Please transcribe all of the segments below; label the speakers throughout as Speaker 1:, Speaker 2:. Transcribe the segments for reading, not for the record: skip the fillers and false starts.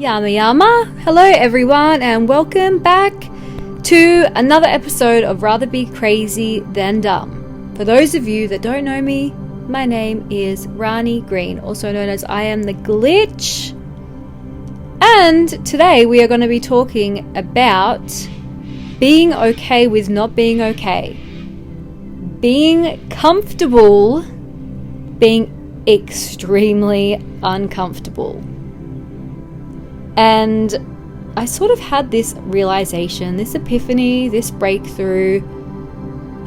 Speaker 1: Yama yama. Hello everyone and welcome back to another episode of Rather Be Crazy Than Dumb. For those of you that don't know me, my name is Rhani Green, also known as I Am the Glitch. And today we are going to be talking about being okay with not being okay. Being comfortable, being extremely uncomfortable. And I sort of had this realization, this epiphany, this breakthrough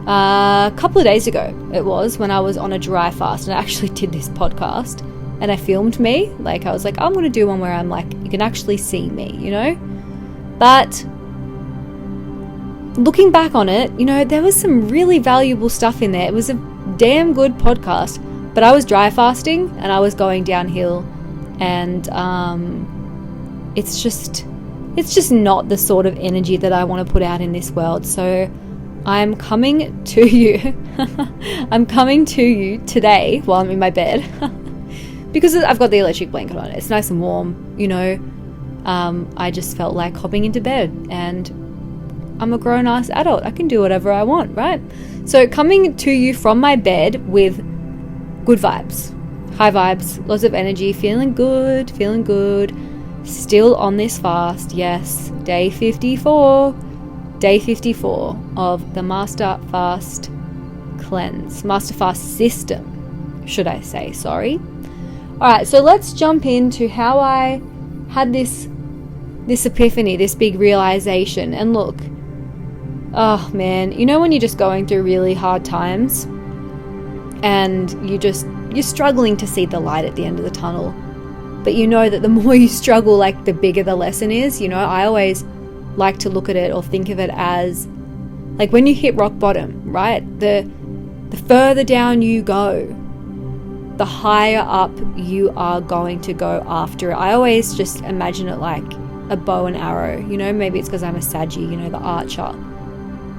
Speaker 1: a couple of days ago. It was when I was on a dry fast, and I actually did this podcast and I filmed me. Like, I was like, I'm going to do one where I'm like, you can actually see me, you know? But looking back on it, you know, there was some really valuable stuff in there. It was a damn good podcast, but I was dry fasting and I was going downhill, and it's just not the sort of energy that I want to put out in this world. So I'm coming to you. I'm coming to you today while I'm in my bed because I've got the electric blanket on. It's nice and warm, you know. I just felt like hopping into bed, and I'm a grown-ass adult. I can do whatever I want, right? So coming to you from my bed with good vibes, high vibes, lots of energy, feeling good. Still on this fast, yes, day 54 of the Master Fast Cleanse, Master Fast System, should I say, sorry. Alright, so let's jump into how I had this epiphany, this big realization. And look, oh man, you know when you're just going through really hard times and you're struggling to see the light at the end of the tunnel, but you know that the more you struggle, like, the bigger the lesson is. You know, I always like to look at it or think of it as like when you hit rock bottom, right? The further down you go, the higher up you are going to go after it. I always just imagine it like a bow and arrow, you know. Maybe it's because I'm a Saggy, you know, the archer.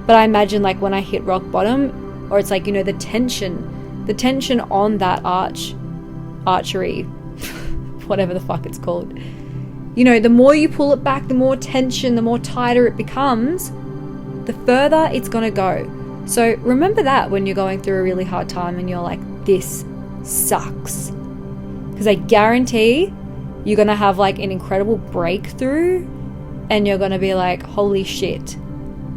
Speaker 1: But I imagine like when I hit rock bottom, or it's like, you know, the tension on that archery, whatever the fuck it's called. You know, the more you pull it back, the more tension, the more tighter it becomes, the further it's going to go. So remember that when you're going through a really hard time and you're like, this sucks. Because I guarantee you're going to have like an incredible breakthrough, and you're going to be like, holy shit,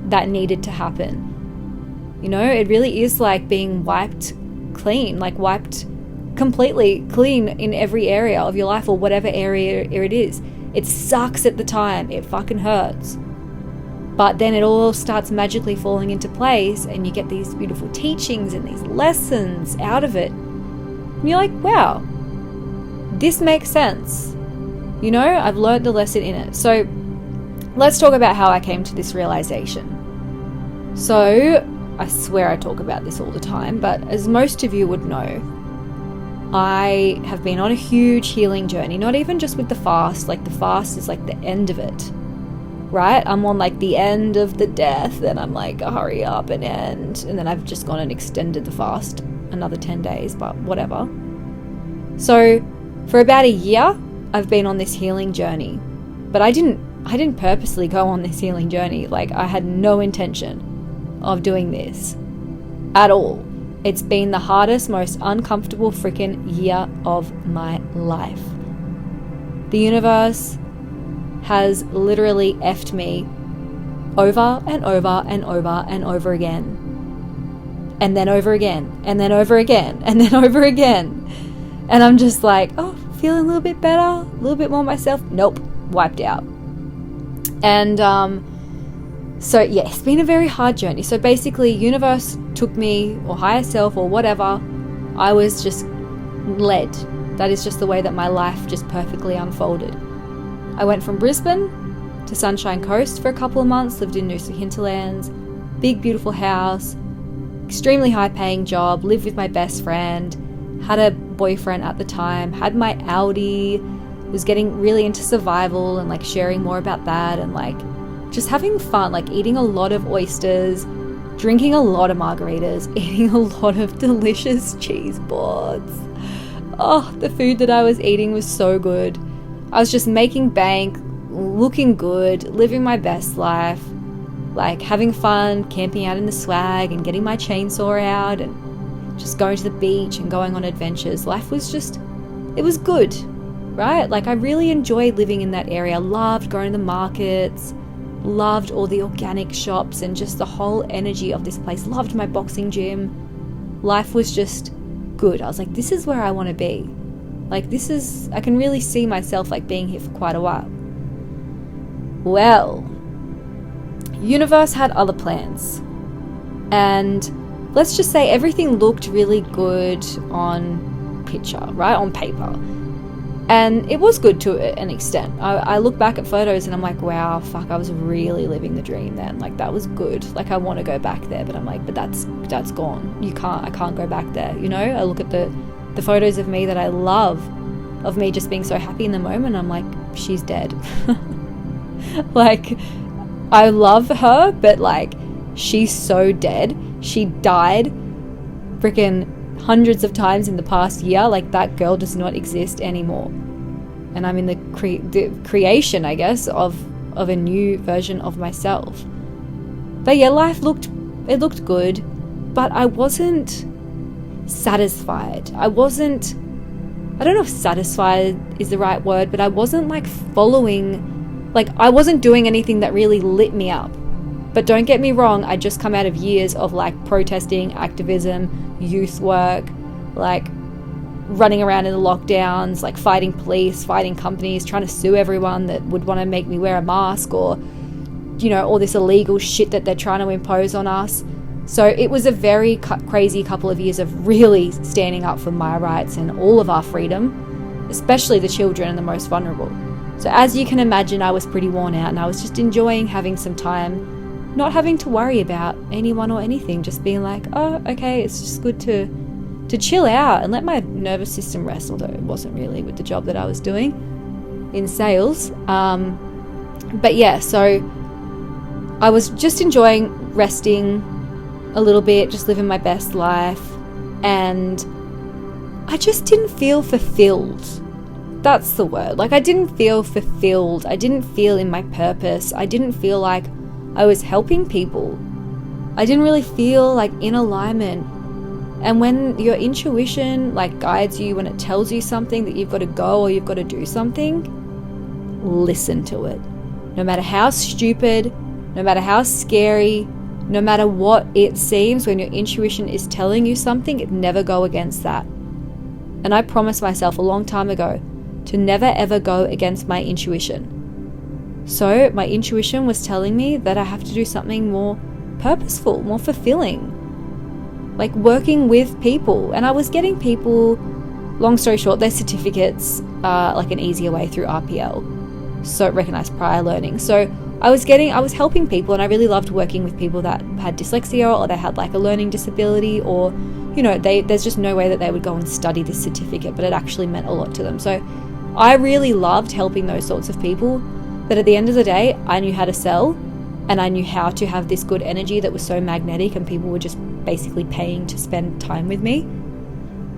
Speaker 1: that needed to happen. You know, it really is like being wiped clean, like wiped completely clean in every area of your life, or whatever area it is. It sucks at the time, it fucking hurts, but then it all starts magically falling into place, and you get these beautiful teachings and these lessons out of it, and you're like, wow, this makes sense, you know, I've learned the lesson in it. So let's talk about how I came to this realization. So I swear I talk about this all the time, but as most of you would know, I have been on a huge healing journey, not even just with the fast. Like, the fast is like the end of it, right? I'm on like the end of the death, and I'm like, hurry up and end. And then I've just gone and extended the fast another 10 days, but whatever. So for about a year, I've been on this healing journey, but I didn't purposely go on this healing journey. Like, I had no intention of doing this at all. It's been the hardest, most uncomfortable freaking year of my life. The universe has literally effed me over and over and over and over again. And then over again. And then over again. And then over again. And I'm just like, oh, feeling a little bit better, a little bit more myself. Nope, wiped out. And so yeah, it's been a very hard journey. So basically, universe took me, or higher self, or whatever. I was just led. That is just the way that my life just perfectly unfolded. I went from Brisbane to Sunshine Coast for a couple of months, lived in Noosa Hinterlands, big beautiful house, extremely high paying job, lived with my best friend, had a boyfriend at the time, had my Audi, was getting really into survival and like sharing more about that, and like just having fun, like eating a lot of oysters, drinking a lot of margaritas, eating a lot of delicious cheese boards. Oh, the food that I was eating was so good. I was just making bank, looking good, living my best life, like having fun, camping out in the swag and getting my chainsaw out and just going to the beach and going on adventures. Life was just, it was good, right? Like I really enjoyed living in that area. Loved going to the markets, loved all the organic shops and just the whole energy of this place. Loved my boxing gym. Life was just good. I was like, this is where I want to be. Like this is, I can really see myself like being here for quite a while. Well, universe had other plans. And let's just say everything looked really good on picture, right? On paper. And it was good to an extent. I look back at photos and I'm like, wow, fuck, I was really living the dream then. Like that was good. Like I want to go back there, but I'm like, but that's gone. I can't go back there. You know, I look at the photos of me that I love, of me just being so happy in the moment. I'm like, she's dead. Like, I love her, but like, she's so dead. She died freaking hundreds of times in the past year. Like, that girl does not exist anymore. And I'm in the creation, I guess, of a new version of myself. But yeah, life looked good, but I wasn't satisfied. I don't know if satisfied is the right word, but I wasn't like following, like I wasn't doing anything that really lit me up. But don't get me wrong, I just come out of years of like protesting, activism, youth work, like running around in the lockdowns, like fighting police, fighting companies, trying to sue everyone that would want to make me wear a mask, or, you know, all this illegal shit that they're trying to impose on us. So it was a very crazy couple of years of really standing up for my rights and all of our freedom, especially the children and the most vulnerable. So as you can imagine, I was pretty worn out, and I was just enjoying having some time, not having to worry about anyone or anything, just being like, oh, okay, it's just good to chill out and let my nervous system rest, although it wasn't really with the job that I was doing in sales. But yeah, so I was just enjoying resting a little bit, just living my best life, and I just didn't feel fulfilled. That's the word. Like, I didn't feel fulfilled. I didn't feel in my purpose. I didn't feel like I was helping people. I didn't really feel like in alignment. And when your intuition like guides you, when it tells you something that you've got to go or you've got to do something, listen to it. No matter how stupid, no matter how scary, no matter what it seems, when your intuition is telling you something, never go against that. And I promised myself a long time ago to never ever go against my intuition. So my intuition was telling me that I have to do something more purposeful, more fulfilling, like working with people. And I was getting people, long story short, their certificates like an easier way through RPL, so recognized prior learning. So I was helping people, and I really loved working with people that had dyslexia, or they had like a learning disability, or, you know, there's just no way that they would go and study this certificate, but it actually meant a lot to them. So I really loved helping those sorts of people. But at the end of the day, I knew how to sell, and I knew how to have this good energy that was so magnetic, and people were just basically paying to spend time with me.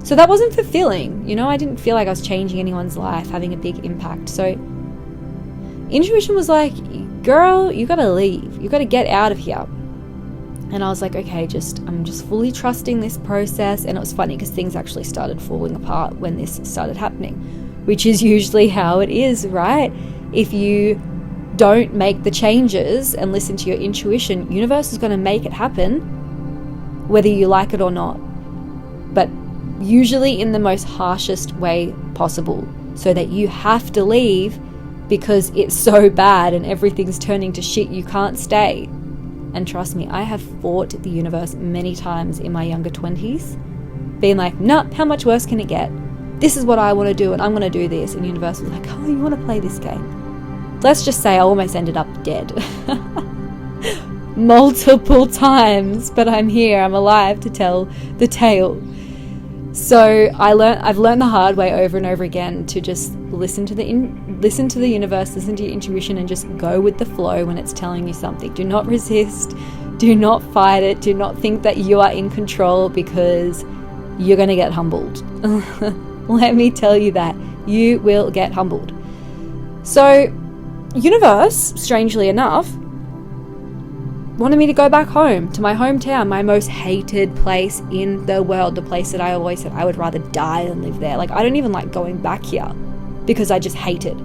Speaker 1: So that wasn't fulfilling. You know, I didn't feel like I was changing anyone's life, having a big impact. So intuition was like, girl, you gotta leave. You gotta get out of here. And I was like, okay, I'm just fully trusting this process. And it was funny because things actually started falling apart when this started happening, which is usually how it is, right? If you don't make the changes and listen to your intuition, universe is going to make it happen, whether you like it or not. But usually in the most harshest way possible, so that you have to leave because it's so bad and everything's turning to shit, you can't stay. And trust me, I have fought the universe many times in my younger 20s, being like, nah, how much worse can it get? This is what I want to do, and I'm going to do this. And the universe was like, oh, you want to play this game? Let's just say I almost ended up dead. Multiple times, but I'm here, I'm alive to tell the tale. So I've learned the hard way over and over again to just listen to the universe, listen to your intuition, and just go with the flow when it's telling you something. Do not resist, do not fight it, do not think that you are in control, because you're going to get humbled. Let me tell you that. You will get humbled. So universe, strangely enough, wanted me to go back home to my hometown, my most hated place in the world, the place that I always said I would rather die than live there. Like, I don't even like going back here because I just hate it.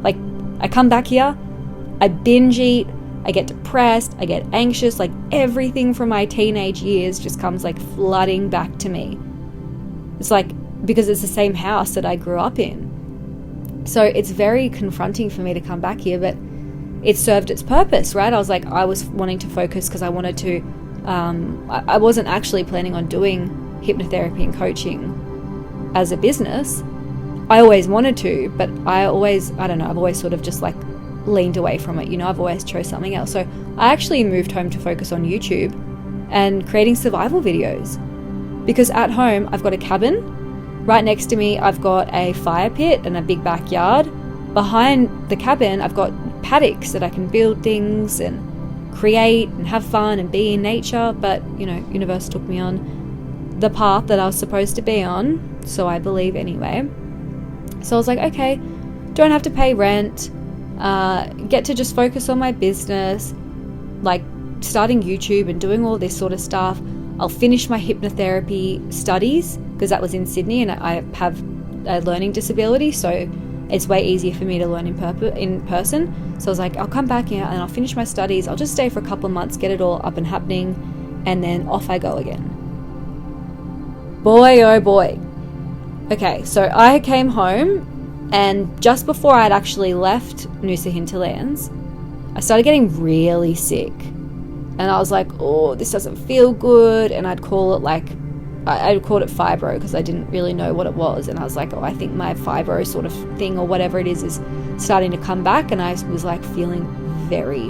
Speaker 1: Like, I come back here, I binge eat, I get depressed, I get anxious, like everything from my teenage years just comes like flooding back to me. It's like, because it's the same house that I grew up in. So it's very confronting for me to come back here, but it served its purpose, right? I was wanting to focus because I wanted to, I wasn't actually planning on doing hypnotherapy and coaching as a business. I always wanted to, but I've always sort of just like leaned away from it. You know, I've always chose something else. So I actually moved home to focus on YouTube and creating survival videos, because at home I've got a cabin. Right next to me, I've got a fire pit and a big backyard. Behind the cabin, I've got paddocks that I can build things and create and have fun and be in nature. But, you know, universe took me on the path that I was supposed to be on, so I believe anyway. So I was like, okay, don't have to pay rent, get to just focus on my business, like starting YouTube and doing all this sort of stuff. I'll finish my hypnotherapy studies, because that was in Sydney and I have a learning disability, so it's way easier for me to learn in person. So I was like, I'll come back here and I'll finish my studies. I'll just stay for a couple of months, get it all up and happening, and then off I go again. Boy, oh boy. Okay, so I came home, and just before I'd actually left Nusa Hinterlands, I started getting really sick. And I was like, oh, this doesn't feel good. And I'd call it like, I called it fibro because I didn't really know what it was. And I was like, oh, I think my fibro sort of thing or whatever it is starting to come back. And I was like feeling very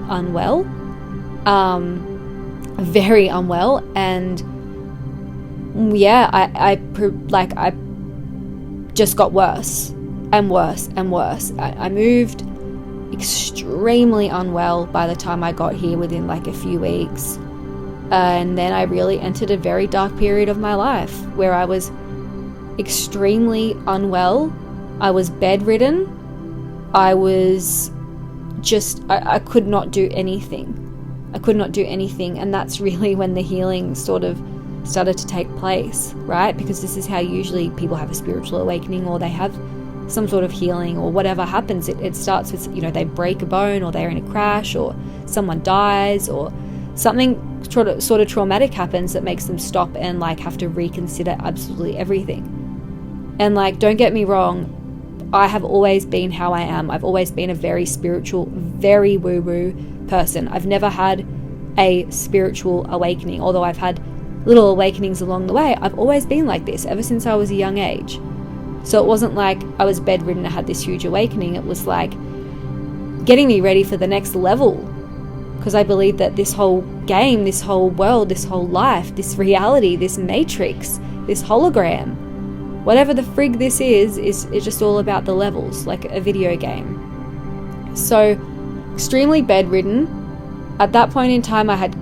Speaker 1: unwell. Very unwell. And yeah, I just got worse and worse and worse. I moved extremely unwell by the time I got here, within like a few weeks. And then I really entered a very dark period of my life where I was extremely unwell. I was bedridden. I was just, I could not do anything. I could not do anything. And that's really when the healing sort of started to take place, right? Because this is how usually people have a spiritual awakening, or they have some sort of healing, or whatever happens. It starts with, you know, they break a bone, or they're in a crash, or someone dies, or something sort of traumatic happens that makes them stop and like have to reconsider absolutely everything. And like, don't get me wrong, I have always been how I am. I've always been a very spiritual, very woo-woo person. I've never had a spiritual awakening, although I've had little awakenings along the way. I've always been like this ever since I was a young age. So it wasn't like I was bedridden and had this huge awakening. It was like getting me ready for the next level, because I believe that this whole game, this whole world, this whole life, this reality, this matrix, this hologram, whatever the frig this is just all about the levels, like a video game. So extremely bedridden. At that point in time, I had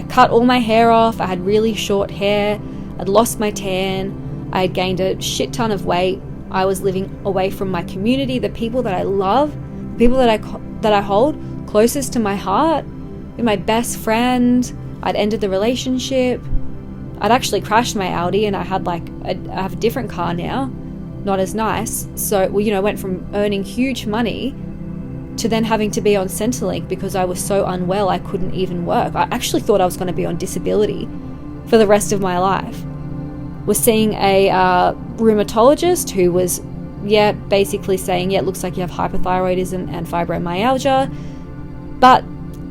Speaker 1: cut all my hair off. I had really short hair. I'd lost my tan. I had gained a shit ton of weight. I was living away from my community, the people that I love, the people that I hold closest to my heart, my best friend. I'd ended the relationship. I'd actually crashed my Audi, and I have a different car now, not as nice. So, went from earning huge money to then having to be on Centrelink because I was so unwell I couldn't even work. I actually thought I was going to be on disability for the rest of my life. Was seeing a rheumatologist who was, basically saying, it looks like you have hypothyroidism and fibromyalgia. But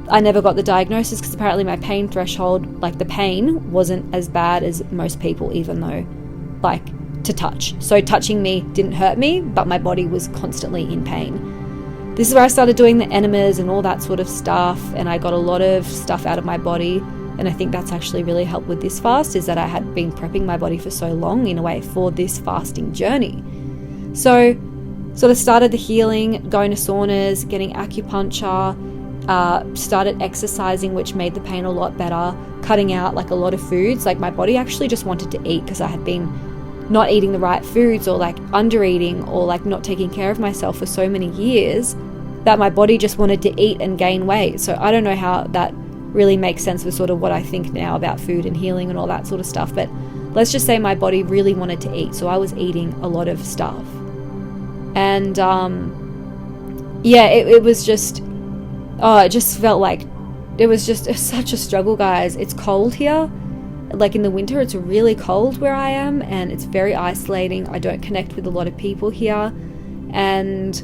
Speaker 1: I never got the diagnosis because apparently my pain threshold, like the pain, wasn't as bad as most people, even though, like, to touch. So touching me didn't hurt me, but my body was constantly in pain. This is where I started doing the enemas and all that sort of stuff, and I got a lot of stuff out of my body. And I think that's actually really helped with this fast, is that I had been prepping my body for so long, in a way, for this fasting journey. So sort of started the healing, going to saunas, getting acupuncture, started exercising, which made the pain a lot better, cutting out like a lot of foods. Like my body actually just wanted to eat because I had been not eating the right foods, or like under eating, or like not taking care of myself for so many years that my body just wanted to eat and gain weight. So I don't know how that really makes sense with sort of what I think now about food and healing and all that sort of stuff, but let's just say my body really wanted to eat, so I was eating a lot of stuff. And it was just, it just felt like it was such a struggle, guys. It's cold here. Like in the winter, it's really cold where I am, and it's very isolating. I don't connect with a lot of people here, and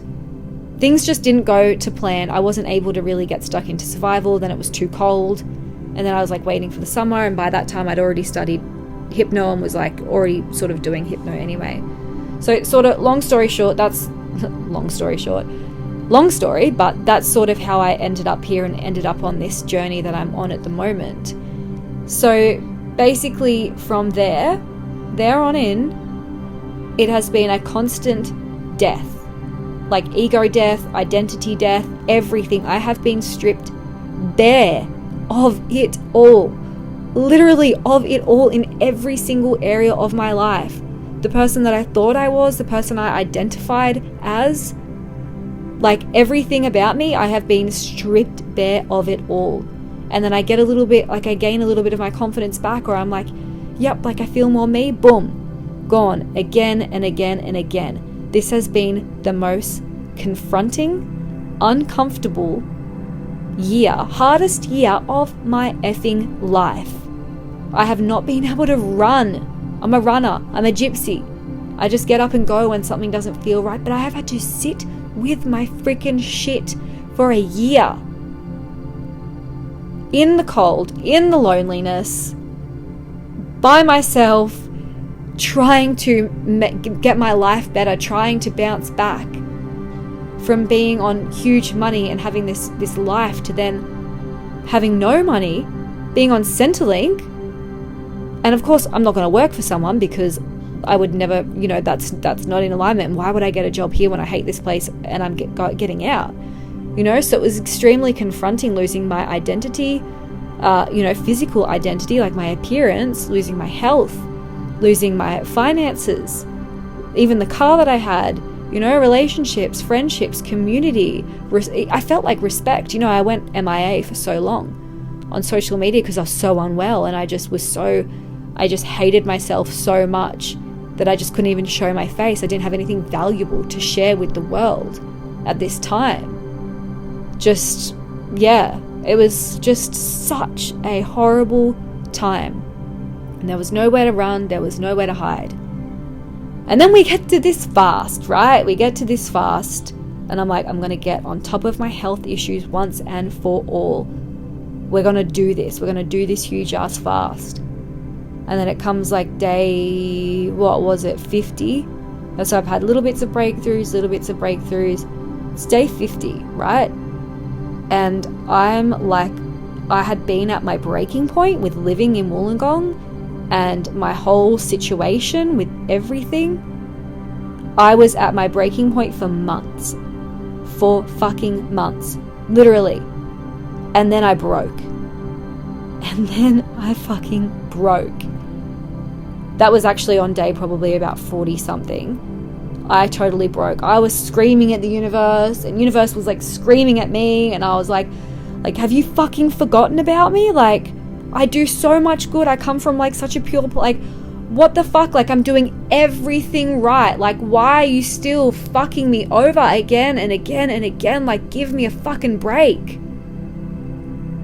Speaker 1: things just didn't go to plan. I wasn't able to really get stuck into survival. Then it was too cold, and then I was like waiting for the summer, and by that time I'd already studied hypno and was like already sort of doing hypno anyway. So sort of long story, but that's sort of how I ended up here and ended up on this journey that I'm on at the moment. So basically from there on in, it has been a constant death, like ego death, identity death, everything. I have been stripped bare of it all, literally of it all, in every single area of my life. The person that I thought I was, the person I identified as, like everything about me, I have been stripped bare of it all. And then I gain a little bit of my confidence back, or I'm like, yep, like I feel more me, boom, gone again and again and again. This has been the most confronting, uncomfortable year, hardest year of my effing life. I have not been able to run. I'm a runner. I'm a gypsy. I just get up and go when something doesn't feel right, but I have had to sit with my freaking shit for a year. In the cold, in the loneliness, by myself, trying to get my life better, trying to bounce back from being on huge money and having this life to then having no money, being on Centrelink. And of course, I'm not going to work for someone because I would never, that's not in alignment. And why would I get a job here when I hate this place and I'm getting out? So it was extremely confronting, losing my identity, physical identity, like my appearance, losing my health, losing my finances, even the car that I had, relationships, friendships, community. I felt like respect. I went MIA for so long on social media because I was so unwell, and I just hated myself so much that I just couldn't even show my face. I didn't have anything valuable to share with the world at this time. It was just such a horrible time. And there was nowhere to run, there was nowhere to hide. And then we get to this fast, right? We get to this fast, and I'm like, I'm going to get on top of my health issues once and for all. We're going to do this. We're going to do this huge ass fast. And then it comes like day, 50? And so I've had little bits of breakthroughs. It's day 50, right? And I'm like, I had been at my breaking point with living in Wollongong and my whole situation with everything. I was at my breaking point for months. For fucking months. Literally. And then I broke. And then I fucking broke. That was actually on day probably about 40 something. I totally broke. I was screaming at the universe, and universe was like screaming at me, and I was like, have you fucking forgotten about me? Like, I do so much good. I come from like such a pure, what the fuck? Like, I'm doing everything right. Like, why are you still fucking me over again and again and again? Like, give me a fucking break.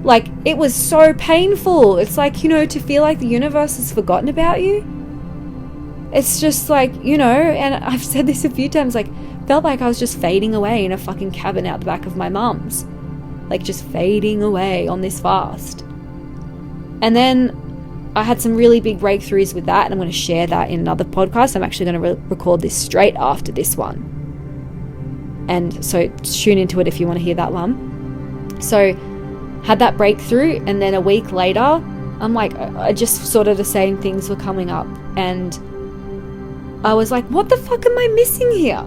Speaker 1: Like, it was so painful. It's like, to feel like the universe has forgotten about you. It's just like, and I've said this a few times, like, felt like I was just fading away in a fucking cabin out the back of my mum's. Like, just fading away on this fast. And then I had some really big breakthroughs with that, and I'm going to share that in another podcast. I'm actually going to record this straight after this one. And so tune into it if you want to hear that one. So had that breakthrough, and then a week later, I'm like, I just sort of the same things were coming up, and I was like, what the fuck am I missing here?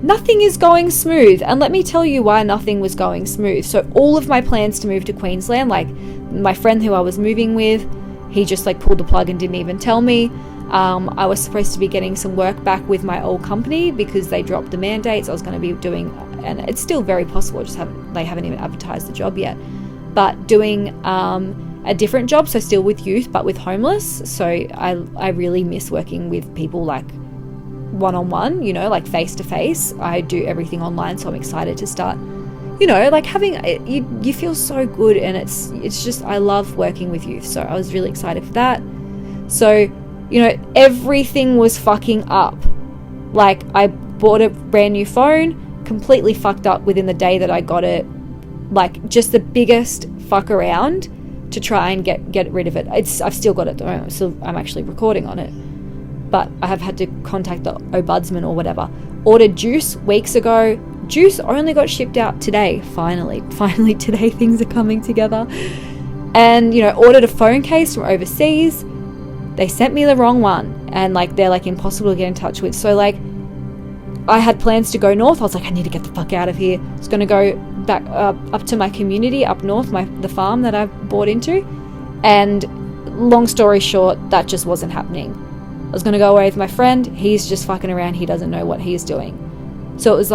Speaker 1: Nothing is going smooth. And let me tell you why nothing was going smooth. So all of my plans to move to Queensland, like my friend who I was moving with, he just like pulled the plug and didn't even tell me. I was supposed to be getting some work back with my old company because they dropped the mandates. I was going to be doing, and it's still very possible, they haven't even advertised the job yet, but doing a different job, so still with youth but with homeless. So I really miss working with people like one-on-one, like face-to-face. I do everything online, so I'm excited to start, like having you feel so good, and it's just, I love working with youth, so I was really excited for that. So everything was fucking up. Like, I bought a brand new phone, completely fucked up within the day that I got it, like just the biggest fuck around to try and get rid of it. I've still got it though, so I'm actually recording on it, but I have had to contact the ombudsman or whatever. Ordered juice weeks ago. Juice only got shipped out today. Finally today things are coming together. And ordered a phone case from overseas. They sent me the wrong one, and they're impossible to get in touch with. So I had plans to go north. I was like, I need to get the fuck out of here. I was going to go back up to my community up north, the farm that I bought into. And long story short, that just wasn't happening. I was going to go away with my friend. He's just fucking around. He doesn't know what he's doing. So it was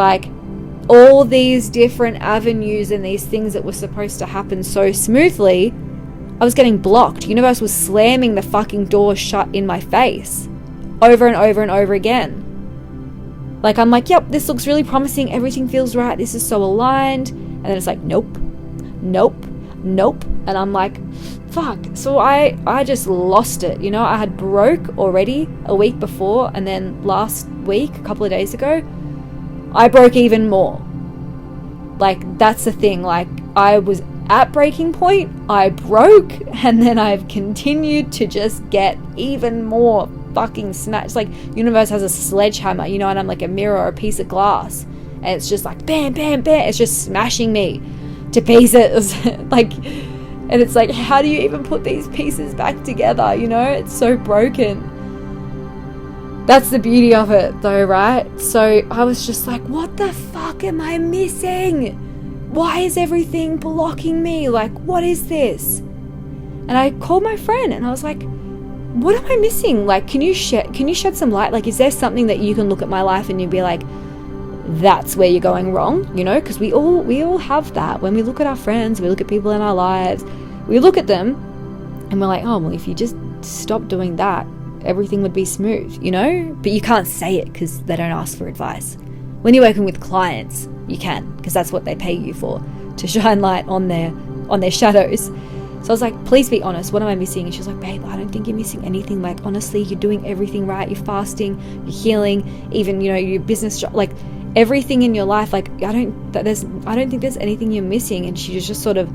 Speaker 1: all these different avenues and these things that were supposed to happen so smoothly, I was getting blocked. Universe was slamming the fucking door shut in my face over and over and over again. I'm like, yep, this looks really promising. Everything feels right. This is so aligned. And then it's like, nope. And I'm like, fuck. So I just lost it. I had broke already a week before. And then last week, a couple of days ago, I broke even more. That's the thing. I was at breaking point. I broke. And then I've continued to just get even more fucking smashed. Universe has a sledgehammer, and I'm like a mirror or a piece of glass, and it's just bam, bam, bam. It's just smashing me to pieces. And it's how do you even put these pieces back together? It's so broken. That's the beauty of it though, right? So I was just what the fuck am I missing? Why is everything blocking me? What is this? And I called my friend and I was like, what am I missing? Can you shed some light? Is there something that you can look at my life and you'd be like, that's where you're going wrong? Because we all have that. When we look at our friends, we look at people in our lives, we look at them and we're like, oh, well, if you just stop doing that, everything would be smooth, But you can't say it because they don't ask for advice. When you're working with clients, you can, because that's what they pay you for, to shine light on their shadows. So I was like, please be honest, what am I missing? And she was like, babe, I don't think you're missing anything. Honestly, you're doing everything right. You're fasting, you're healing, even, your business job, everything in your life. I don't think there's anything you're missing. And she was just sort of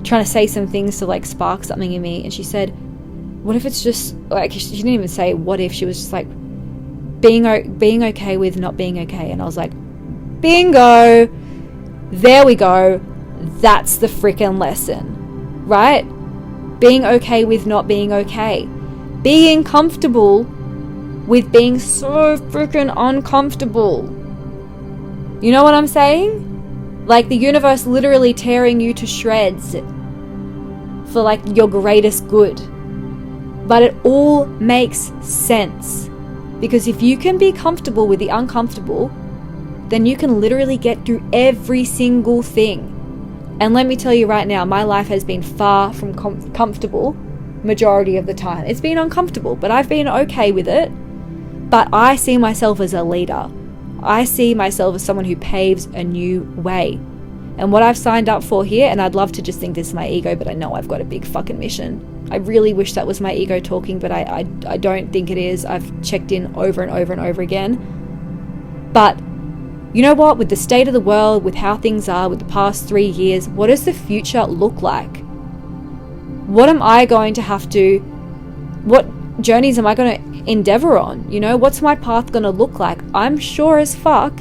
Speaker 1: trying to say some things to spark something in me. And she said, what if it's just she didn't even say what if, she was just being okay with not being okay. And I was like, bingo, there we go. That's the freaking lesson. Right? Being okay with not being okay. Being comfortable with being so freaking uncomfortable. You know what I'm saying? The universe literally tearing you to shreds for your greatest good. But it all makes sense. Because if you can be comfortable with the uncomfortable, then you can literally get through every single thing. And let me tell you right now, my life has been far from comfortable majority of the time. It's been uncomfortable, but I've been okay with it. But I see myself as a leader. I see myself as someone who paves a new way. And what I've signed up for here, and I'd love to just think this is my ego, but I know I've got a big fucking mission. I really wish that was my ego talking, but I don't think it is. I've checked in over and over and over again. But you know what? With the state of the world, with how things are, with the past 3 years, what does the future look like? What am I going to have to, what journeys am I going to endeavor on? What's my path going to look like? I'm sure as fuck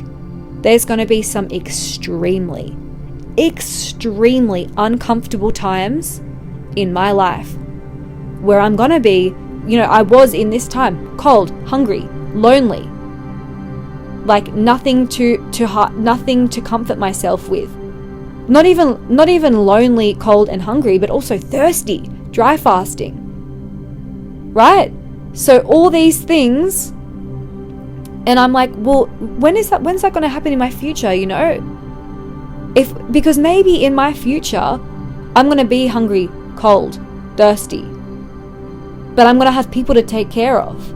Speaker 1: there's going to be some extremely uncomfortable times in my life where I'm going to be, I was in this time, cold, hungry, lonely. Nothing to comfort myself with. Not even lonely, cold and hungry, but also thirsty, dry fasting. Right? So all these things, and I'm like, well, when's that going to happen in my future, you know? Because maybe in my future, I'm going to be hungry, cold, thirsty, but I'm going to have people to take care of.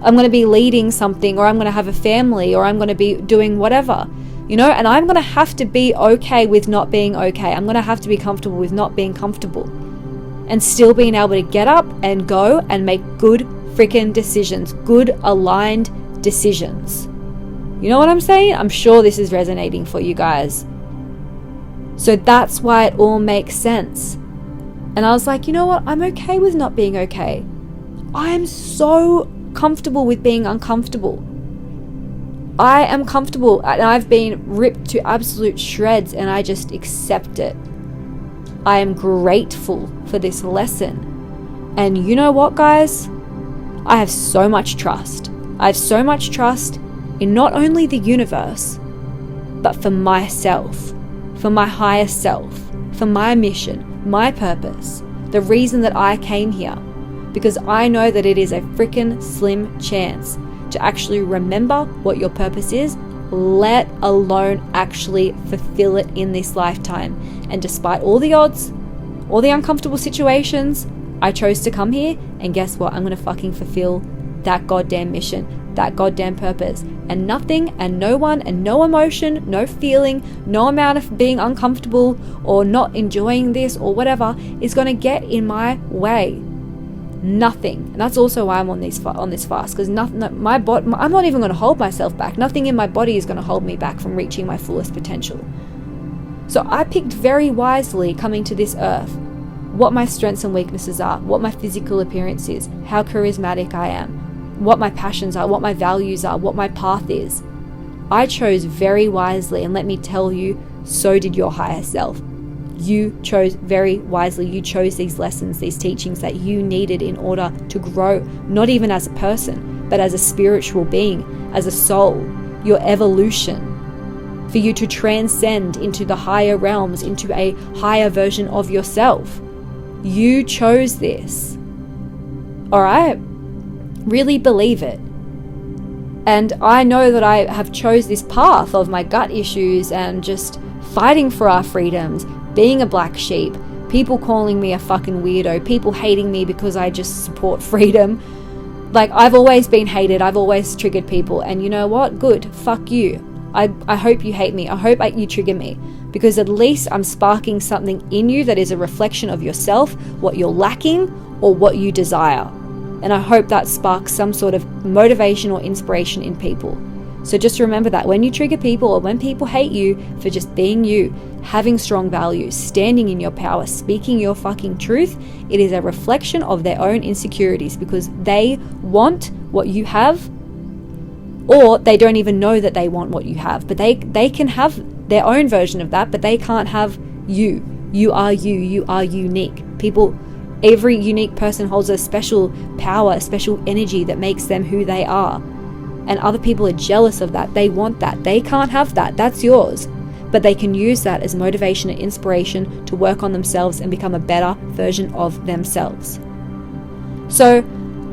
Speaker 1: I'm going to be leading something, or I'm going to have a family, or I'm going to be doing whatever, you know, and I'm going to have to be okay with not being okay. I'm going to have to be comfortable with not being comfortable, and still being able to get up and go and make good freaking decisions, good aligned decisions. You know what I'm saying? I'm sure this is resonating for you guys. So that's why it all makes sense. And I was like, you know what? I'm okay with not being okay. I am so comfortable with being uncomfortable. I am comfortable, and I've been ripped to absolute shreds, and I just accept it. I am grateful for this lesson. And you know what, guys? I have so much trust. I have so much trust in not only the universe, but for myself, for my higher self, for my mission, my purpose, the reason that I came here. Because I know that it is a freaking slim chance to actually remember what your purpose is, let alone actually fulfill it in this lifetime. And despite all the odds, all the uncomfortable situations, I chose to come here, and guess what? I'm going to fucking fulfill that goddamn mission, that goddamn purpose. And nothing and no one and no emotion, no feeling, no amount of being uncomfortable or not enjoying this or whatever is going to get in my way. Nothing. And that's also why I'm on this fast, because nothing, I'm not even going to hold myself back. Nothing in my body is going to hold me back from reaching my fullest potential. So I picked very wisely coming to this earth what my strengths and weaknesses are, what my physical appearance is, how charismatic I am, what my passions are, what my values are, what my path is. I chose very wisely, and let me tell you, so did your higher self. You chose very wisely. You chose these lessons, these teachings that you needed in order to grow, not even as a person, but as a spiritual being, as a soul, your evolution, for you to transcend into the higher realms, into a higher version of yourself. You chose this. All right? Really believe it. And I know that I have chose this path of my gut issues and just fighting for our freedoms, being a black sheep, people calling me a fucking weirdo, people hating me because I just support freedom. Like, I've always been hated, I've always triggered people, and you know what? Good, fuck you. I hope you hate me, I hope you trigger me, because at least I'm sparking something in you that is a reflection of yourself, what you're lacking or what you desire. And I hope that sparks some sort of motivation or inspiration in people. So just remember that when you trigger people, or when people hate you for just being you, having strong values, standing in your power, speaking your fucking truth, it is a reflection of their own insecurities, because they want what you have, or they don't even know that they want what you have, but they can have their own version of that, but they can't have you. You are you. You are unique. Every unique person holds a special power, a special energy that makes them who they are. And other people are jealous of that. They want that. They can't have that. That's yours. But they can use that as motivation and inspiration to work on themselves and become a better version of themselves. So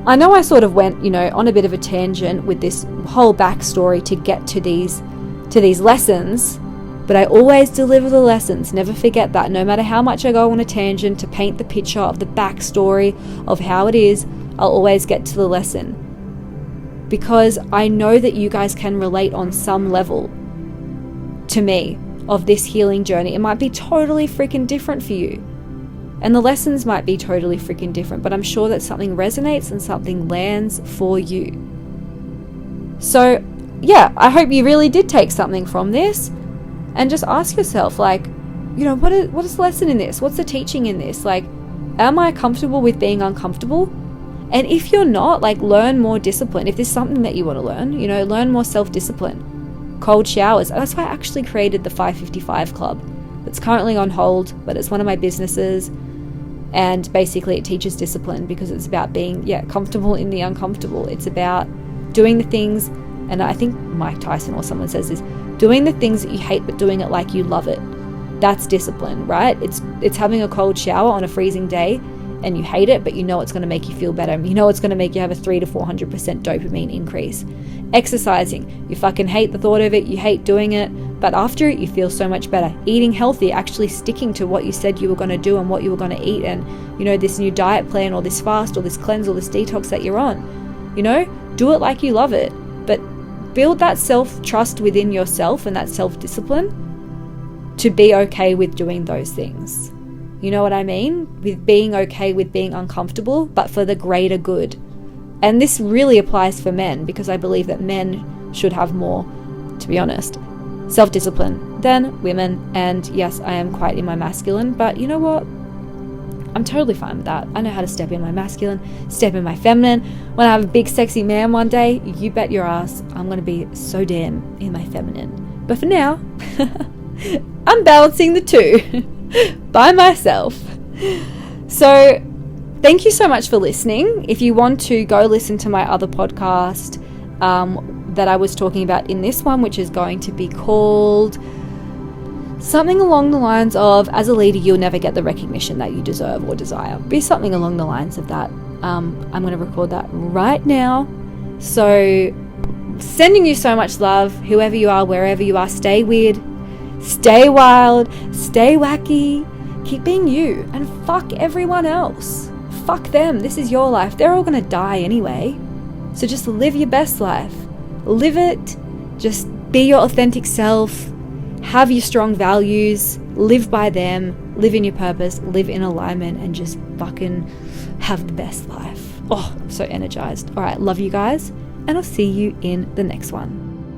Speaker 1: I know I sort of went, on a bit of a tangent with this whole backstory to get to these lessons, but I always deliver the lessons. Never forget that. No matter how much I go on a tangent to paint the picture of the backstory of how it is, I'll always get to the lesson. Because I know that you guys can relate on some level to me of this healing journey. It might be totally freaking different for you. And the lessons might be totally freaking different, but I'm sure that something resonates and something lands for you. So, yeah, I hope you really did take something from this, and just ask yourself, what is the lesson in this? What's the teaching in this? Am I comfortable with being uncomfortable? And if you're not, learn more discipline. If there's something that you want to learn, learn more self-discipline. Cold showers. That's why I actually created the 555 Club. It's currently on hold, but it's one of my businesses. And basically it teaches discipline, because it's about being, comfortable in the uncomfortable. It's about doing the things, and I think Mike Tyson or someone says this, doing the things that you hate, but doing it like you love it. That's discipline, right? It's having a cold shower on a freezing day and you hate it, but you know it's going to make you feel better. You know it's going to make you have a 300 to 400% dopamine increase. Exercising, you fucking hate the thought of it, you hate doing it, but after it you feel so much better. Eating healthy, actually sticking to what you said you were going to do and what you were going to eat, and this new diet plan or this fast or this cleanse or this detox that you're on, do it like you love it, but build that self-trust within yourself and that self-discipline to be okay with doing those things. You know what I mean? With being okay with being uncomfortable, but for the greater good. And this really applies for men, because I believe that men should have more, to be honest, self-discipline than women. And yes, I am quite in my masculine, but you know what? I'm totally fine with that. I know how to step in my masculine, step in my feminine. When I have a big sexy man one day, you bet your ass I'm going to be so damn in my feminine. But for now, I'm balancing the two by myself. So thank you so much for listening. If you want to go listen to my other podcast that I was talking about in this one, which is going to be called something along the lines of, as a leader, you'll never get the recognition that you deserve or desire. Be something along the lines of that. I'm going to record that right now. So sending you so much love, whoever you are, wherever you are. Stay weird, stay wild, stay wacky, keep being you, and fuck everyone else. Fuck them. This is your life. They're all going to die anyway. So just live your best life. Live it. Just be your authentic self. Have your strong values. Live by them. Live in your purpose. Live in alignment, and just fucking have the best life. Oh, I'm so energized. All right. Love you guys. And I'll see you in the next one.